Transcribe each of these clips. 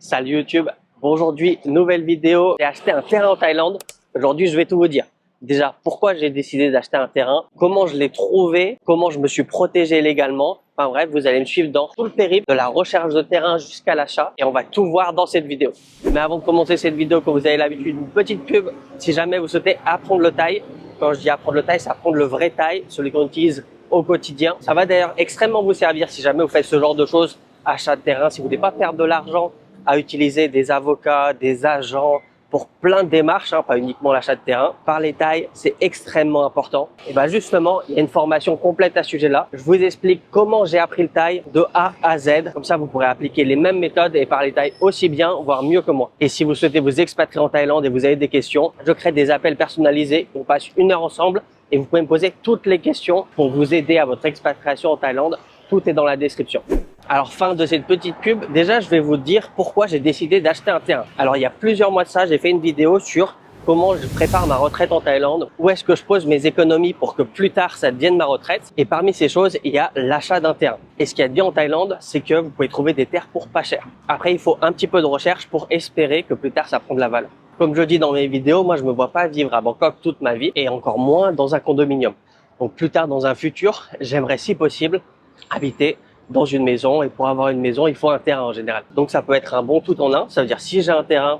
Salut YouTube, aujourd'hui nouvelle vidéo. J'ai acheté un terrain en Thaïlande. Aujourd'hui je vais tout vous dire. Déjà pourquoi j'ai décidé d'acheter un terrain, comment je l'ai trouvé, comment je me suis protégé légalement. Enfin bref, vous allez me suivre dans tout le périple de la recherche de terrain jusqu'à l'achat et on va tout voir dans cette vidéo. Mais avant de commencer cette vidéo, comme vous avez l'habitude, une petite pub. Si jamais vous souhaitez apprendre le thaï, quand je dis apprendre le thaï, c'est apprendre le vrai thaï, celui qu'on utilise au quotidien. Ça va d'ailleurs extrêmement vous servir si jamais vous faites ce genre de choses, achat de terrain, si vous ne voulez pas perdre de l'argent à utiliser des avocats, des agents pour plein de démarches, pas uniquement l'achat de terrain. Parler thaï, c'est extrêmement important. Et bien justement, il y a une formation complète à ce sujet-là. Je vous explique comment j'ai appris le thaï de A à Z. Comme ça, vous pourrez appliquer les mêmes méthodes et parler thaï aussi bien, voire mieux que moi. Et si vous souhaitez vous expatrier en Thaïlande et vous avez des questions, je crée des appels personnalisés. On passe 1 heure ensemble et vous pouvez me poser toutes les questions pour vous aider à votre expatriation en Thaïlande. Tout est dans la description. Alors, fin de cette petite pub, déjà, je vais vous dire pourquoi j'ai décidé d'acheter un terrain. Alors, il y a plusieurs mois de ça, j'ai fait une vidéo sur comment je prépare ma retraite en Thaïlande, où est-ce que je pose mes économies pour que plus tard, ça devienne ma retraite. Et parmi ces choses, il y a l'achat d'un terrain. Et ce qu'il y a de bien en Thaïlande, c'est que vous pouvez trouver des terres pour pas cher. Après, il faut un petit peu de recherche pour espérer que plus tard, ça prend de la valeur. Comme je dis dans mes vidéos, moi, je me vois pas vivre à Bangkok toute ma vie et encore moins dans un condominium. Donc, plus tard, dans un futur, j'aimerais, si possible, habiter dans une maison, et pour avoir une maison, il faut un terrain en général. Donc ça peut être un bon tout en un, ça veut dire si j'ai un terrain,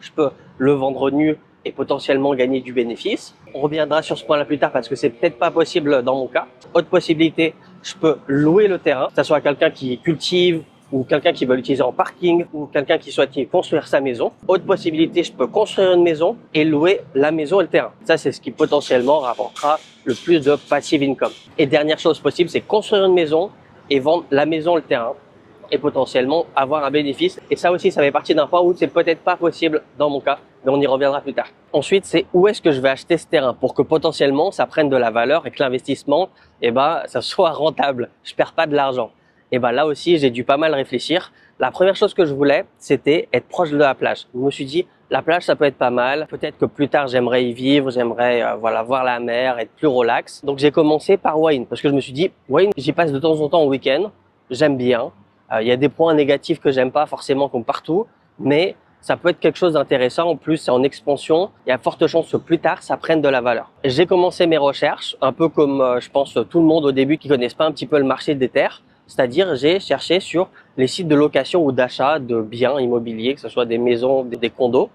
je peux le vendre nu et potentiellement gagner du bénéfice. On reviendra sur ce point-là plus tard parce que c'est peut-être pas possible dans mon cas. Autre possibilité, je peux louer le terrain, que ce soit quelqu'un qui cultive ou quelqu'un qui veut l'utiliser en parking ou quelqu'un qui souhaite construire sa maison. Autre possibilité, je peux construire une maison et louer la maison et le terrain. Ça, c'est ce qui potentiellement rapportera le plus de passive income. Et dernière chose possible, c'est construire une maison et vendre la maison, le terrain et potentiellement avoir un bénéfice. Et ça aussi, ça fait partie d'un point où c'est peut-être pas possible dans mon cas, mais on y reviendra plus tard. Ensuite, c'est où est-ce que je vais acheter ce terrain pour que potentiellement ça prenne de la valeur et que l'investissement, ça soit rentable. Je perds pas de l'argent. Et là aussi, j'ai dû pas mal réfléchir. La première chose que je voulais, c'était être proche de la plage. Je me suis dit, la plage, ça peut être pas mal. Peut-être que plus tard, j'aimerais y vivre, j'aimerais voir la mer, être plus relax. Donc, j'ai commencé par Hua Hin parce que je me suis dit, Hua Hin, j'y passe de temps en temps au week-end. J'aime bien. Il y a des points négatifs que j'aime pas forcément comme partout, mais ça peut être quelque chose d'intéressant. En plus, c'est en expansion. Il y a forte chance que plus tard, ça prenne de la valeur. J'ai commencé mes recherches, un peu comme je pense tout le monde au début qui connaissent pas un petit peu le marché des terres. C'est-à-dire, j'ai cherché sur les sites de location ou d'achat de biens immobiliers, que ce soit des maisons, des condos.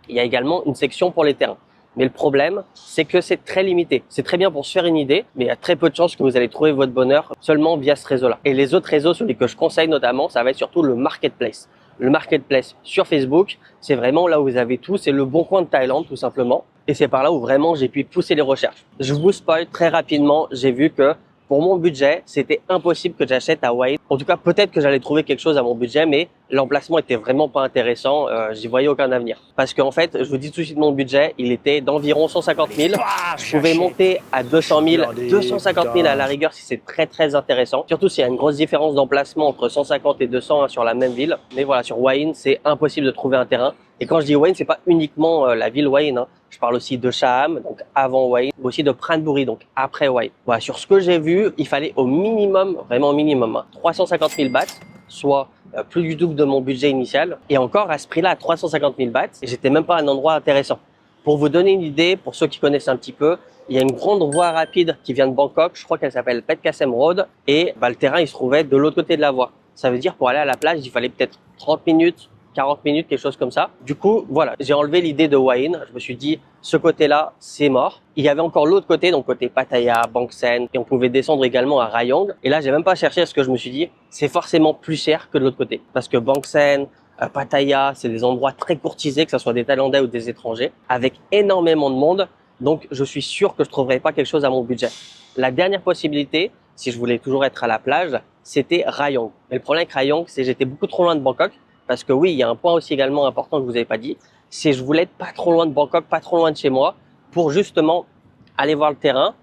Il y a également une section pour les terrains. Mais le problème, c'est que c'est très limité. C'est très bien pour se faire une idée, mais il y a très peu de chances que vous allez trouver votre bonheur seulement via ce réseau-là. Et les autres réseaux sur lesquels je conseille notamment, ça va être surtout le marketplace. Le marketplace sur Facebook, c'est vraiment là où vous avez tout. C'est le bon coin de Thaïlande, tout simplement. Et c'est par là où vraiment j'ai pu pousser les recherches. Je vous spoil très rapidement, j'ai vu que pour mon budget, c'était impossible que j'achète à Hua Hin. En tout cas, peut-être que j'allais trouver quelque chose à mon budget, mais l'emplacement était vraiment pas intéressant. J'y voyais aucun avenir. Parce qu'en fait, je vous dis tout de suite, mon budget, il était d'environ 150 000. Je pouvais monter à 200 000, 250 000 à la rigueur si c'est très très intéressant. Surtout s'il y a une grosse différence d'emplacement entre 150 et 200 sur la même ville. Mais voilà, sur Hua Hin, c'est impossible de trouver un terrain. Et quand je dis Hua Hin, c'est pas uniquement la ville Hua Hin. Je parle aussi de Saham, donc avant Hua Hin, mais aussi de Pranburi, donc après Hua Hin. Voilà, sur ce que j'ai vu, il fallait au minimum, vraiment minimum, 350 000 bahts, soit plus du double de mon budget initial. Et encore, à ce prix-là, à 350 000 bahts, et j'étais même pas à un endroit intéressant. Pour vous donner une idée, pour ceux qui connaissent un petit peu, il y a une grande voie rapide qui vient de Bangkok, je crois qu'elle s'appelle Petkasem Road, et le terrain, il se trouvait de l'autre côté de la voie. Ça veut dire, pour aller à la plage, il fallait peut-être 30 minutes, 40 minutes, quelque chose comme ça. Du coup, voilà, j'ai enlevé l'idée de Hua Hin. Je me suis dit, ce côté-là, c'est mort. Il y avait encore l'autre côté, donc côté Pattaya, Bang Seng, et on pouvait descendre également à Rayong. Et là, j'ai même pas cherché parce que je me suis dit, c'est forcément plus cher que de l'autre côté. Parce que Bang Seng, Pattaya, c'est des endroits très courtisés, que ce soit des Thaïlandais ou des étrangers, avec énormément de monde. Donc, je suis sûr que je trouverais pas quelque chose à mon budget. La dernière possibilité, si je voulais toujours être à la plage, c'était Rayong. Mais le problème avec Rayong, c'est que j'étais beaucoup trop loin de Bangkok. Parce que oui, il y a un point aussi également important que vous n'avez pas dit, c'est que je voulais être pas trop loin de Bangkok, pas trop loin de chez moi, pour justement aller voir le terrain,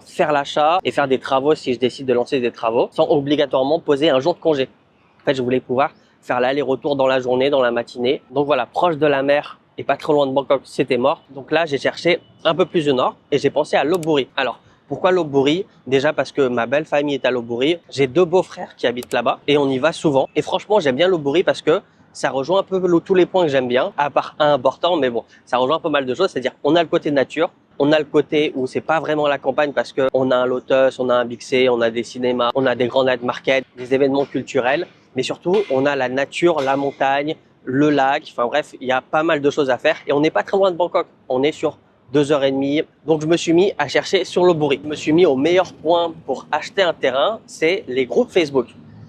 faire l'achat et faire des travaux si je décide de lancer des travaux, sans obligatoirement poser un jour de congé. En fait, je voulais pouvoir faire l'aller-retour dans la journée, dans la matinée. Donc voilà, proche de la mer et pas trop loin de Bangkok, c'était mort. Donc là, j'ai cherché un peu plus au nord et j'ai pensé à Lopburi. Alors, Pourquoi Lopburi? Déjà parce que ma belle famille est à Lopburi. J'ai deux beaux-frères qui habitent là-bas et on y va souvent. Et franchement, j'aime bien Lopburi parce que ça rejoint un peu tous les points que j'aime bien, à part un important, mais bon, ça rejoint pas mal de choses. C'est-à-dire, on a le côté nature, on a le côté où c'est pas vraiment la campagne parce que on a un Lotus, on a un Big C, on a des cinémas, on a des grands night markets, des événements culturels, mais surtout, on a la nature, la montagne, le lac. Enfin bref, il y a pas mal de choses à faire et on n'est pas très loin de Bangkok. On est sur 2h30. Donc, je me suis mis à chercher sur Lopburi. Je me suis mis au meilleur point pour acheter un terrain, c'est les groupes Facebook.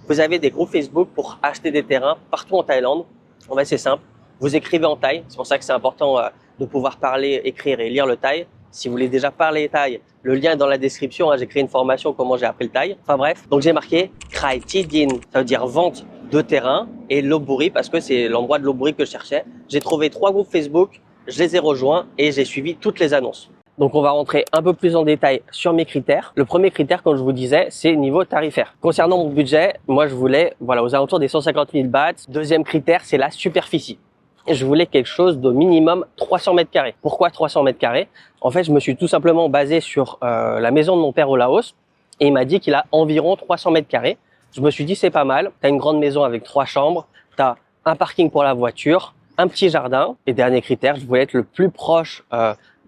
Vous avez des groupes Facebook pour acheter des terrains partout en Thaïlande. En fait, c'est simple. Vous écrivez en thaï. C'est pour ça que c'est important de pouvoir parler, écrire et lire le thaï. Si vous voulez déjà parler thaï, le lien est dans la description. J'ai créé une formation comment j'ai appris le thaï. Enfin bref, donc j'ai marqué Krai Thi Din. Ça veut dire vente de terrain et Lopburi parce que c'est l'endroit de Lopburi que je cherchais. J'ai trouvé 3 groupes Facebook. Je les ai rejoints et j'ai suivi toutes les annonces. Donc, on va rentrer un peu plus en détail sur mes critères. Le premier critère, comme je vous disais, c'est niveau tarifaire. Concernant mon budget, moi, je voulais, voilà, aux alentours des 150 000 bahts. Deuxième critère, c'est la superficie. Et je voulais quelque chose de minimum 300 mètres carrés. Pourquoi 300 mètres carrés? En fait, je me suis tout simplement basé sur la maison de mon père au Laos et il m'a dit qu'il a environ 300 mètres carrés. Je me suis dit, c'est pas mal. Tu as une grande maison avec 3 chambres, tu as un parking pour la voiture, un petit jardin. Et dernier critère, je voulais être le plus proche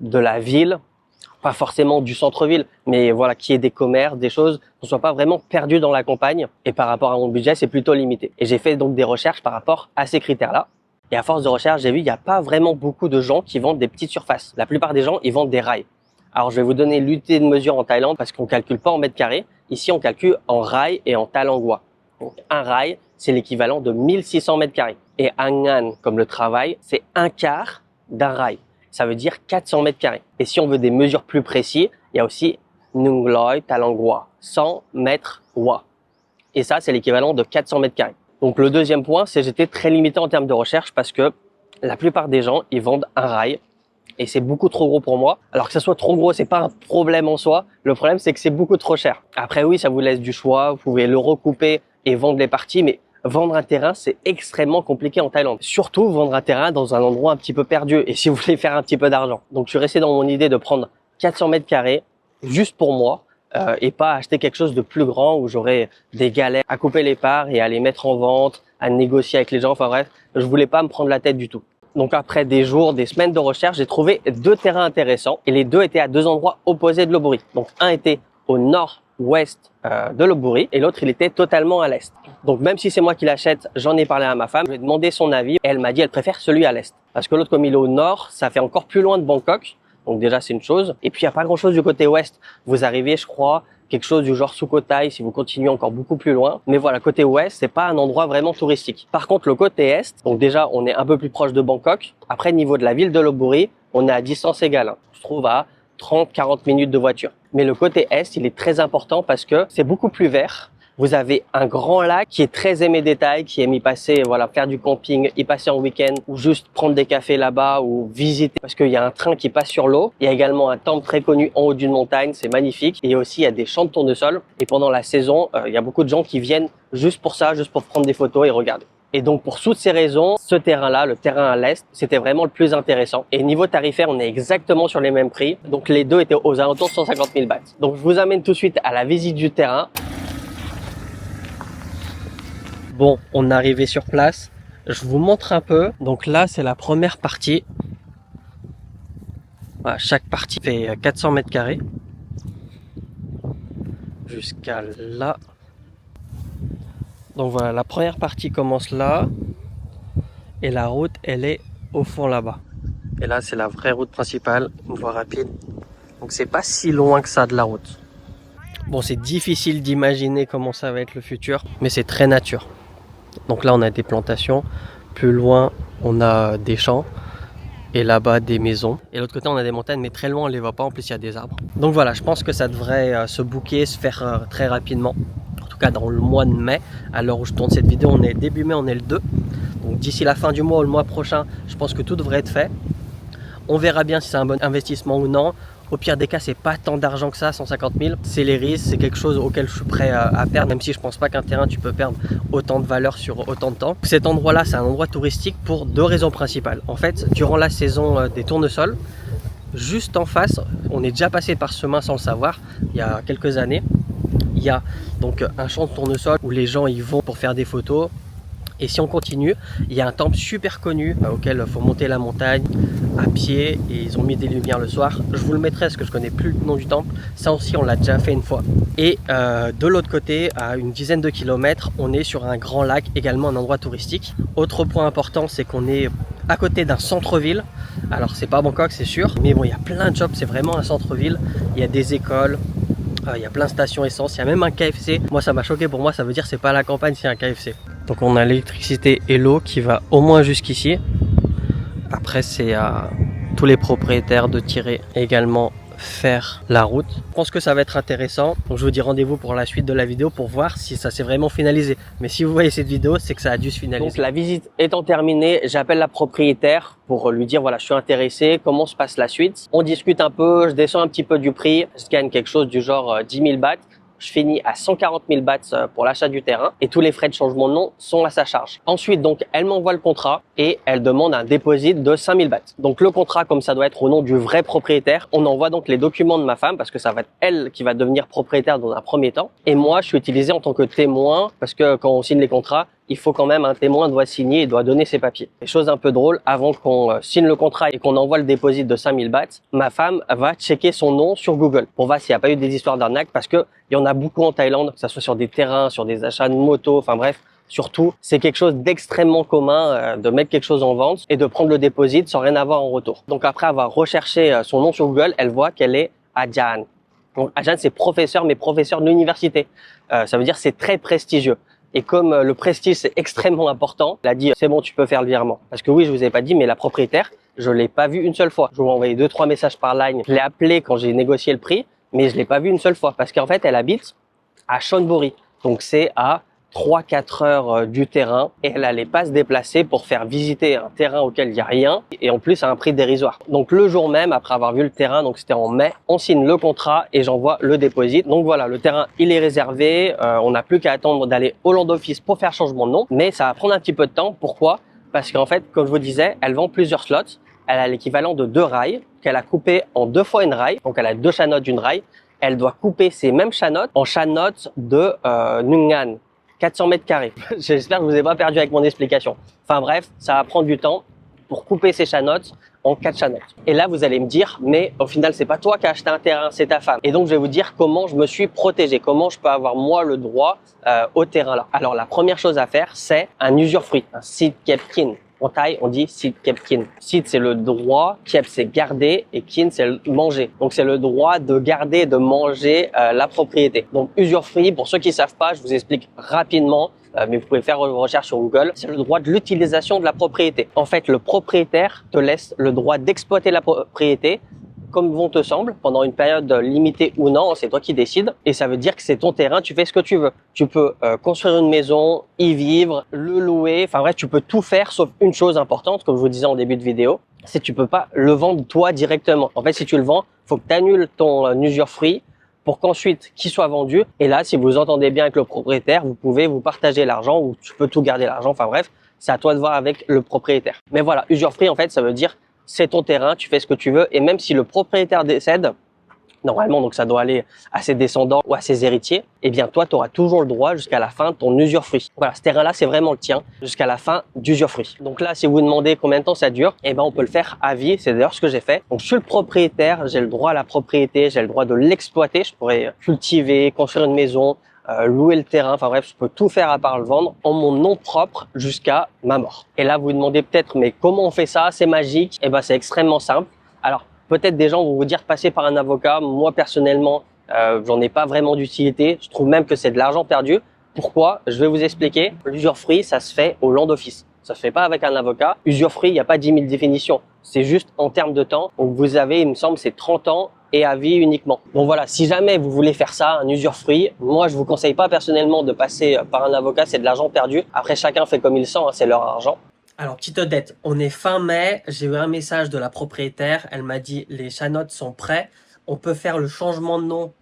de la ville, pas forcément du centre-ville, mais voilà, qu'il y ait des commerces, des choses, qu'on soit pas vraiment perdu dans la campagne. Et par rapport à mon budget, c'est plutôt limité. Et j'ai fait donc des recherches par rapport à ces critères-là. Et à force de recherche, j'ai vu il n'y a pas vraiment beaucoup de gens qui vendent des petites surfaces. La plupart des gens, ils vendent des rails. Alors, je vais vous donner l'unité de mesure en Thaïlande parce qu'on calcule pas en mètres carrés. Ici, on calcule en rail et en talangua. Donc, un rail, c'est l'équivalent de 1600 mètres carrés. Et un ngan, comme le travail, c'est un quart d'un rail. Ça veut dire 400 mètres carrés. Et si on veut des mesures plus précises, il y a aussi Nungloi Talangwa, 100 mètres wa. Et ça, c'est l'équivalent de 400 mètres carrés. Donc, le deuxième point, c'est que j'étais très limité en termes de recherche parce que la plupart des gens, ils vendent un rail et c'est beaucoup trop gros pour moi. Alors que ça soit trop gros, c'est pas un problème en soi. Le problème, c'est que c'est beaucoup trop cher. Après, oui, ça vous laisse du choix. Vous pouvez le recouper et vendre les parties, mais vendre un terrain, c'est extrêmement compliqué en Thaïlande. Surtout vendre un terrain dans un endroit un petit peu perdu et si vous voulez faire un petit peu d'argent. Donc, je suis resté dans mon idée de prendre 400 mètres carrés juste pour moi et pas acheter quelque chose de plus grand où j'aurais des galères à couper les parts et à les mettre en vente, à négocier avec les gens. Enfin bref, je voulais pas me prendre la tête du tout. Donc, après des jours, des semaines de recherche, j'ai trouvé 2 terrains intéressants et les 2 étaient à 2 endroits opposés de Lopburi. Donc, un était au nord-ouest de Lopburi et l'autre il était totalement à l'est. Donc même si c'est moi qui l'achète, j'en ai parlé à ma femme, je lui ai demandé son avis et elle m'a dit elle préfère celui à l'est. Parce que l'autre comme il est au nord, ça fait encore plus loin de Bangkok, donc déjà c'est une chose. Et puis il n'y a pas grand chose du côté ouest, vous arrivez je crois quelque chose du genre Sukhothai si vous continuez encore beaucoup plus loin. Mais voilà, côté ouest, c'est pas un endroit vraiment touristique. Par contre le côté est, donc déjà on est un peu plus proche de Bangkok. Après niveau de la ville de Lopburi, on est à distance égale, hein. Je trouve à 30-40 minutes de voiture. Mais le côté est, il est très important parce que c'est beaucoup plus vert. Vous avez un grand lac qui est très aimé des Thaïs, qui aime y passer, voilà, faire du camping, y passer en week-end ou juste prendre des cafés là-bas ou visiter parce qu'il y a un train qui passe sur l'eau. Il y a également un temple très connu en haut d'une montagne, c'est magnifique. Et aussi, il y a des champs de tournesol. Et pendant la saison, il y a beaucoup de gens qui viennent juste pour ça, juste pour prendre des photos et regarder. Et donc, pour toutes ces raisons, ce terrain-là, le terrain à l'est, c'était vraiment le plus intéressant. Et niveau tarifaire, on est exactement sur les mêmes prix. Donc, les 2 étaient aux alentours de 150 000 bahts. Donc, je vous amène tout de suite à la visite du terrain. Bon, on est arrivé sur place. Je vous montre un peu. Donc là, c'est la première partie. Voilà, chaque partie fait 400 mètres carrés. Jusqu'à là. Donc voilà, la première partie commence là. Et la route, elle est au fond là-bas. Et là, c'est la vraie route principale, une voie rapide. Donc c'est pas si loin que ça de la route. Bon, c'est difficile d'imaginer comment ça va être le futur, mais c'est très nature. Donc là, on a des plantations. Plus loin, on a des champs. Et là-bas, des maisons. Et de l'autre côté, on a des montagnes, mais très loin, on ne les voit pas. En plus, il y a des arbres. Donc voilà, je pense que ça devrait se booker, se faire très rapidement. En tout cas, dans le mois de mai. À l'heure où je tourne cette vidéo, on est début mai, on est le 2. Donc d'ici la fin du mois ou le mois prochain, je pense que tout devrait être fait. On verra bien si c'est un bon investissement ou non. Au pire des cas, c'est pas tant d'argent que ça, 150 000. C'est les risques, c'est quelque chose auquel je suis prêt à perdre, même si je pense pas qu'un terrain, tu peux perdre autant de valeur sur autant de temps. Cet endroit-là, c'est un endroit touristique pour 2 raisons principales. En fait, durant la saison des tournesols, juste en face, on est déjà passé par ce chemin sans le savoir, il y a quelques années. Il y a donc un champ de tournesol où les gens y vont pour faire des photos. Et si on continue, il y a un temple super connu auquel il faut monter la montagne à pied et ils ont mis des lumières le soir. Je vous le mettrai parce que je connais plus le nom du temple. Ça aussi, on l'a déjà fait une fois. Et de l'autre côté, à une dizaine de kilomètres, on est sur un grand lac, également un endroit touristique. Autre point important, c'est qu'on est à côté d'un centre-ville. Alors c'est pas Bangkok, c'est sûr, mais bon, il y a plein de shops, c'est vraiment un centre-ville. Il y a des écoles. Il y a plein de stations essence, il y a même un KFC. Moi ça m'a choqué, pour moi ça veut dire c'est pas à la campagne, c'est un KFC. Donc on a l'électricité et l'eau qui va au moins jusqu'ici. Après c'est à tous les propriétaires de tirer également faire la route. Je pense que ça va être intéressant. Donc je vous dis rendez-vous pour la suite de la vidéo pour voir si ça s'est vraiment finalisé. Mais si vous voyez cette vidéo, c'est que ça a dû se finaliser. Donc la visite étant terminée, j'appelle la propriétaire pour lui dire voilà, je suis intéressé, comment se passe la suite. On discute un peu, je descends un petit peu du prix, je gagne quelque chose du genre 10 000 bahts. Je finis à 140 000 bahts pour l'achat du terrain et tous les frais de changement de nom sont à sa charge. Ensuite, donc, elle m'envoie le contrat et elle demande un dépôt de 5 000 bahts. Donc, le contrat, comme ça doit être au nom du vrai propriétaire, on envoie donc les documents de ma femme parce que ça va être elle qui va devenir propriétaire dans un premier temps. Et moi, je suis utilisé en tant que témoin parce que quand on signe les contrats, il faut quand même un témoin doit signer et doit donner ses papiers. Et chose un peu drôle, avant qu'on signe le contrat et qu'on envoie le dépôt de 5 000 bahts, ma femme va checker son nom sur Google pour voir s'il n'y a pas eu des histoires d'arnaque parce que il y en a beaucoup en Thaïlande, que ce soit sur des terrains, sur des achats de motos, enfin bref, surtout, c'est quelque chose d'extrêmement commun de mettre quelque chose en vente et de prendre le dépôt sans rien avoir en retour. Donc après avoir recherché son nom sur Google, elle voit qu'elle est Ajahn. Donc Ajahn, c'est professeur, mais professeur de l'université. Ça veut dire c'est très prestigieux. Et comme le prestige c'est extrêmement important, elle a dit c'est bon, tu peux faire le virement. Parce que oui, je vous ai pas dit, mais la propriétaire, je l'ai pas vue une seule fois. Je lui ai envoyé 2-3 messages par line. Je l'ai appelée quand j'ai négocié le prix, mais je l'ai pas vue une seule fois. Parce qu'en fait, elle habite à Chonburi. Donc c'est à 3-4 heures du terrain et elle allait pas se déplacer pour faire visiter un terrain auquel il n'y a rien et en plus à un prix dérisoire. Donc le jour même, après avoir vu le terrain, donc c'était en mai, on signe le contrat et j'envoie le dépôt. Donc voilà, le terrain il est réservé, on n'a plus qu'à attendre d'aller au land office pour faire changement de nom, mais ça va prendre un petit peu de temps. Pourquoi? Parce qu'en fait, comme je vous disais, elle vend plusieurs slots, elle a l'équivalent de 2 rails qu'elle a coupé en 2 fois une rail, donc elle a 2 chanotes d'une rail. Elle doit couper ces mêmes chanotes en chanotes de Nungan. 400 mètres carrés. J'espère que vous n'avez pas perdu avec mon explication. Enfin bref, ça va prendre du temps pour couper ces chanotes en 4 chanotes. Et là, vous allez me dire, mais au final, c'est pas toi qui as acheté un terrain, c'est ta femme. Et donc, je vais vous dire comment je me suis protégé, comment je peux avoir moi le droit au terrain là. Alors, la première chose à faire, c'est un usufruit, un seed kepkin. En Thaï, on dit seed kepkin. Seed, c'est le droit, kep, c'est garder, et kin, c'est manger. Donc, c'est le droit de garder et de manger la propriété. Donc, usufruit, pour ceux qui savent pas, je vous explique rapidement, mais vous pouvez faire une recherche sur Google. C'est le droit de l'utilisation de la propriété. En fait, le propriétaire te laisse le droit d'exploiter la propriété comme bon te semble, pendant une période limitée ou non, c'est toi qui décides. Et ça veut dire que c'est ton terrain, tu fais ce que tu veux. Tu peux construire une maison, y vivre, le louer, enfin bref, tu peux tout faire sauf une chose importante, comme je vous disais en début de vidéo, c'est que tu peux pas le vendre toi directement. En fait, si tu le vends, faut que tu annules ton usufruit pour qu'ensuite qu'il soit vendu. Et là, si vous entendez bien avec le propriétaire, vous pouvez vous partager l'argent ou tu peux tout garder l'argent. Enfin bref, c'est à toi de voir avec le propriétaire. Mais voilà, usufruit en fait, ça veut dire c'est ton terrain, tu fais ce que tu veux. Et même si le propriétaire décède, normalement, donc ça doit aller à ses descendants ou à ses héritiers, eh bien toi, tu auras toujours le droit jusqu'à la fin de ton usufruit. Voilà, ce terrain-là, c'est vraiment le tien jusqu'à la fin d'usufruit. Donc là, si vous demandez combien de temps ça dure, eh ben on peut le faire à vie. C'est d'ailleurs ce que j'ai fait. Donc je suis le propriétaire, j'ai le droit à la propriété, j'ai le droit de l'exploiter. Je pourrais cultiver, construire une maison, louer le terrain, enfin bref, je peux tout faire à part le vendre en mon nom propre jusqu'à ma mort. Et là, vous vous demandez peut-être, mais comment on fait ça? C'est magique? Eh ben, c'est extrêmement simple. Alors, peut-être des gens vont vous dire passer par un avocat. Moi, personnellement, j'en ai pas vraiment d'utilité. Je trouve même que c'est de l'argent perdu. Pourquoi? Je vais vous expliquer. L'usufruit, ça se fait au land office. Ça se fait pas avec un avocat. Usufruit, il n'y a pas 10 000 définitions. C'est juste en termes de temps. Donc, vous avez, il me semble, c'est 30 ans et à vie uniquement. Donc voilà, si jamais vous voulez faire ça, un usufruit, moi je vous conseille pas personnellement de passer par un avocat, c'est de l'argent perdu. Après chacun fait comme il sent, hein, c'est leur argent. Alors petite update, on est fin mai, j'ai eu un message de la propriétaire, elle m'a dit les chanotes sont prêts, on peut faire le changement de nom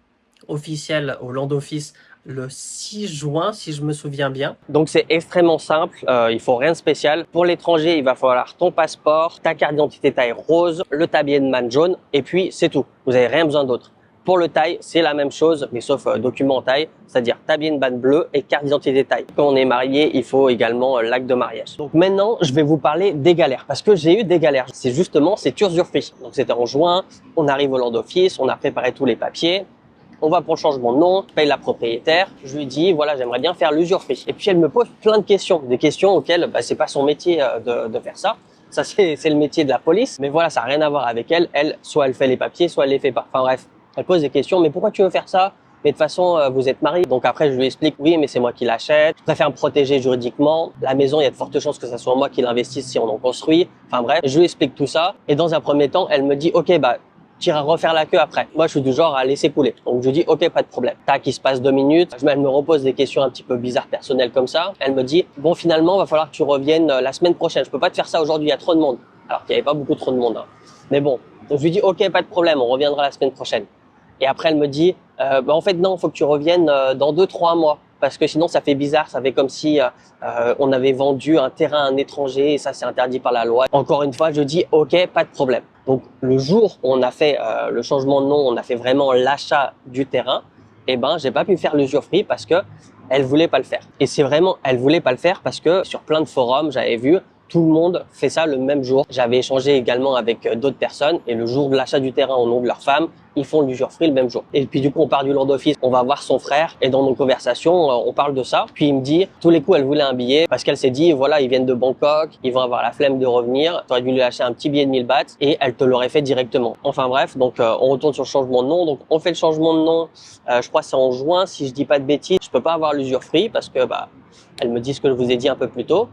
officiel au land office le 6 juin, si je me souviens bien. Donc c'est extrêmement simple, il faut rien de spécial. Pour l'étranger, il va falloir ton passeport, ta carte d'identité taille rose, le tablier de man jaune, et puis c'est tout. Vous n'avez rien besoin d'autre. Pour le Thaï, c'est la même chose, mais sauf document en Thaï, c'est-à-dire Tabien Ban bleu et carte d'identité Thaï. Quand on est marié, il faut également l'acte de mariage. Donc maintenant, je vais vous parler des galères, parce que j'ai eu des galères. C'est justement, c'est usufruit. Donc c'était en juin, on arrive au land office, on a préparé tous les papiers. On va pour le changement de nom, je paye la propriétaire, je lui dis voilà j'aimerais bien faire l'usufruit. Et puis elle me pose plein de questions, des questions auxquelles c'est pas son métier de faire ça. Ça c'est le métier de la police, mais voilà ça n'a rien à voir avec elle. Elle soit elle fait les papiers, soit elle les fait pas. Enfin bref, elle pose des questions, mais pourquoi tu veux faire ça? Mais de toute façon vous êtes mariés. Donc après je lui explique oui mais c'est moi qui l'achète, je préfère me protéger juridiquement. La maison il y a de fortes chances que ça soit moi qui l'investisse si on en construit. Enfin bref, je lui explique tout ça et dans un premier temps elle me dit ok bah tu iras refaire la queue après. Moi, je suis du genre à laisser couler. Donc, je dis, ok, pas de problème. Tac, il se passe 2 minutes. Elle me repose des questions un petit peu bizarres, personnelles comme ça. Elle me dit, bon, finalement, va falloir que tu reviennes la semaine prochaine. Je peux pas te faire ça aujourd'hui, il y a trop de monde. Alors qu'il y avait pas beaucoup trop de monde, hein. Mais bon. Donc, je lui dis, ok, pas de problème, on reviendra la semaine prochaine. Et après, elle me dit, en fait, non, faut que tu reviennes dans 2-3 mois. Parce que sinon, ça fait bizarre. Ça fait comme si on avait vendu un terrain à un étranger et ça, c'est interdit par la loi. Encore une fois, je dis, ok, pas de problème. Donc, le jour où on a fait le changement de nom, on a fait vraiment l'achat du terrain, eh ben, j'ai pas pu faire l'usufruit parce que elle voulait pas le faire. Et c'est vraiment, elle voulait pas le faire parce que sur plein de forums, j'avais vu, tout le monde fait ça le même jour. J'avais échangé également avec d'autres personnes et le jour de l'achat du terrain au nom de leur femme, ils font l'usufruit le même jour. Et puis du coup, on part du land office, on va voir son frère et dans nos conversations, on parle de ça. Puis il me dit, tous les coups, elle voulait un billet parce qu'elle s'est dit, voilà, ils viennent de Bangkok, ils vont avoir la flemme de revenir. Tu aurais dû lui acheter un petit billet de 1000 bahts et elle te l'aurait fait directement. Enfin bref, donc on retourne sur le changement de nom. Donc on fait le changement de nom, je crois que c'est en juin, si je dis pas de bêtises. Je peux pas avoir l'usufruit parce que elle me dit ce que je vous ai dit un peu plus tôt.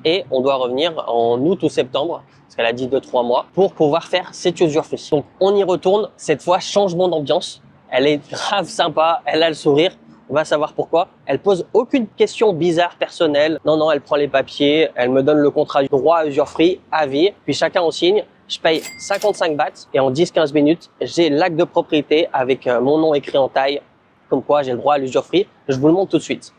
Et on doit revenir en août ou septembre, parce qu'elle a dit 2-3 mois, pour pouvoir faire cet usufruit. Donc on y retourne, cette fois changement d'ambiance. Elle est grave sympa, elle a le sourire, on va savoir pourquoi. Elle pose aucune question bizarre personnelle. Non, elle prend les papiers, elle me donne le contrat du droit à usufruit à vie, puis chacun on signe. Je paye 55 bahts et en 10-15 minutes, j'ai l'acte de propriété avec mon nom écrit en thaï, comme quoi j'ai le droit à l'usufruit. Je vous le montre tout de suite.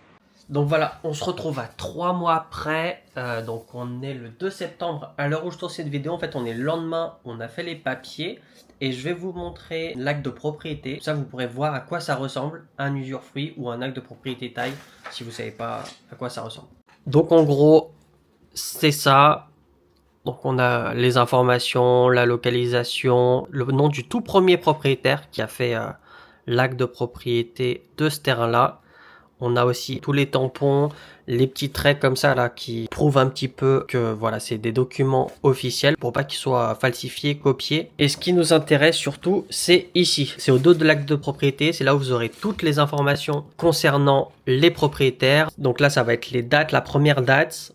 Donc voilà, on se retrouve à 3 mois après, donc on est le 2 septembre, à l'heure où je tourne cette vidéo, en fait on est le lendemain, on a fait les papiers et je vais vous montrer l'acte de propriété, ça vous pourrez voir à quoi ça ressemble, un usufruit ou un acte de propriété Thaï, si vous ne savez pas à quoi ça ressemble. Donc en gros, c'est ça, donc on a les informations, la localisation, le nom du tout premier propriétaire qui a fait l'acte de propriété de ce terrain-là. On a aussi tous les tampons, les petits traits comme ça là qui prouvent un petit peu que voilà c'est des documents officiels pour pas qu'ils soient falsifiés, copiés. Et ce qui nous intéresse surtout c'est ici, c'est au dos de l'acte de propriété, c'est là où vous aurez toutes les informations concernant les propriétaires. Donc là ça va être les dates, la première date,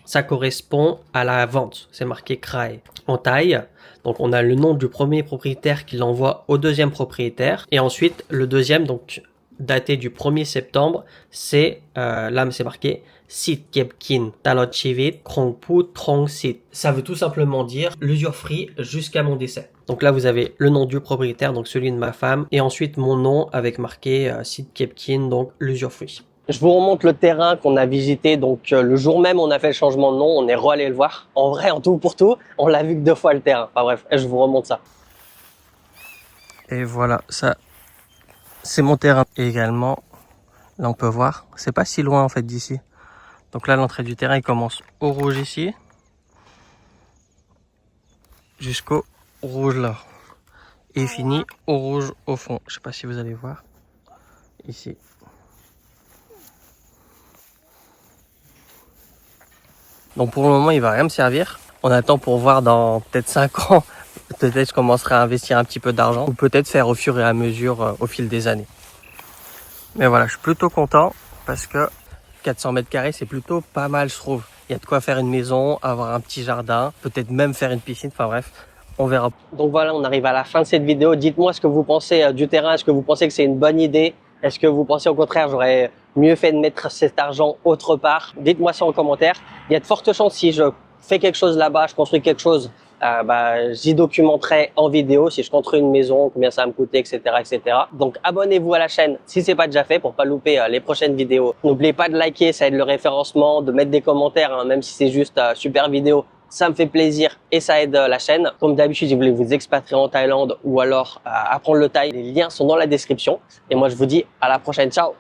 ça correspond à la vente, c'est marqué CRAE en thaï. Donc on a le nom du premier propriétaire qui l'envoie au deuxième propriétaire et ensuite le deuxième donc daté du 1er septembre, c'est là c'est marqué Sit Kepkin Talot Chivit Krongpu Trong Sit. Ça veut tout simplement dire l'usufruit jusqu'à mon décès. Donc là vous avez le nom du propriétaire, donc celui de ma femme, et ensuite mon nom avec marqué Sit Kepkin, donc l'usufruit. Je vous remonte le terrain qu'on a visité, donc le jour même on a fait le changement de nom, on est re-allé le voir. En vrai, en tout pour tout, on l'a vu que 2 fois le terrain. Enfin bref, je vous remonte ça. Et voilà, ça c'est mon terrain. Et également, là on peut voir, c'est pas si loin en fait d'ici. Donc là l'entrée du terrain il commence au rouge ici, jusqu'au rouge là. Et finit au rouge au fond. Je sais pas si vous allez voir, ici. Donc pour le moment il va rien me servir. On attend pour voir dans peut-être 5 ans. Peut-être je commencerai à investir un petit peu d'argent. Ou peut-être faire au fur et à mesure au fil des années. Mais voilà, je suis plutôt content parce que 400 mètres carrés, c'est plutôt pas mal, je trouve. Il y a de quoi faire une maison, avoir un petit jardin, peut-être même faire une piscine. Enfin bref, on verra. Donc voilà, on arrive à la fin de cette vidéo. Dites-moi ce que vous pensez du terrain. Est-ce que vous pensez que c'est une bonne idée? Est-ce que vous pensez au contraire, j'aurais mieux fait de mettre cet argent autre part? Dites-moi ça en commentaire. Il y a de fortes chances si je fais quelque chose là-bas, je construis quelque chose, j'y documenterai en vidéo si je construis une maison, combien ça va me coûter, etc., etc. Donc abonnez-vous à la chaîne si c'est pas déjà fait pour pas louper les prochaines vidéos. N'oubliez pas de liker, ça aide le référencement, de mettre des commentaires, hein, même si c'est juste super vidéo, Ça me fait plaisir et ça aide la chaîne. Comme d'habitude, si vous voulez vous expatrier en Thaïlande ou alors apprendre le thaï, les liens sont dans la description. Et moi, je vous dis à la prochaine. Ciao!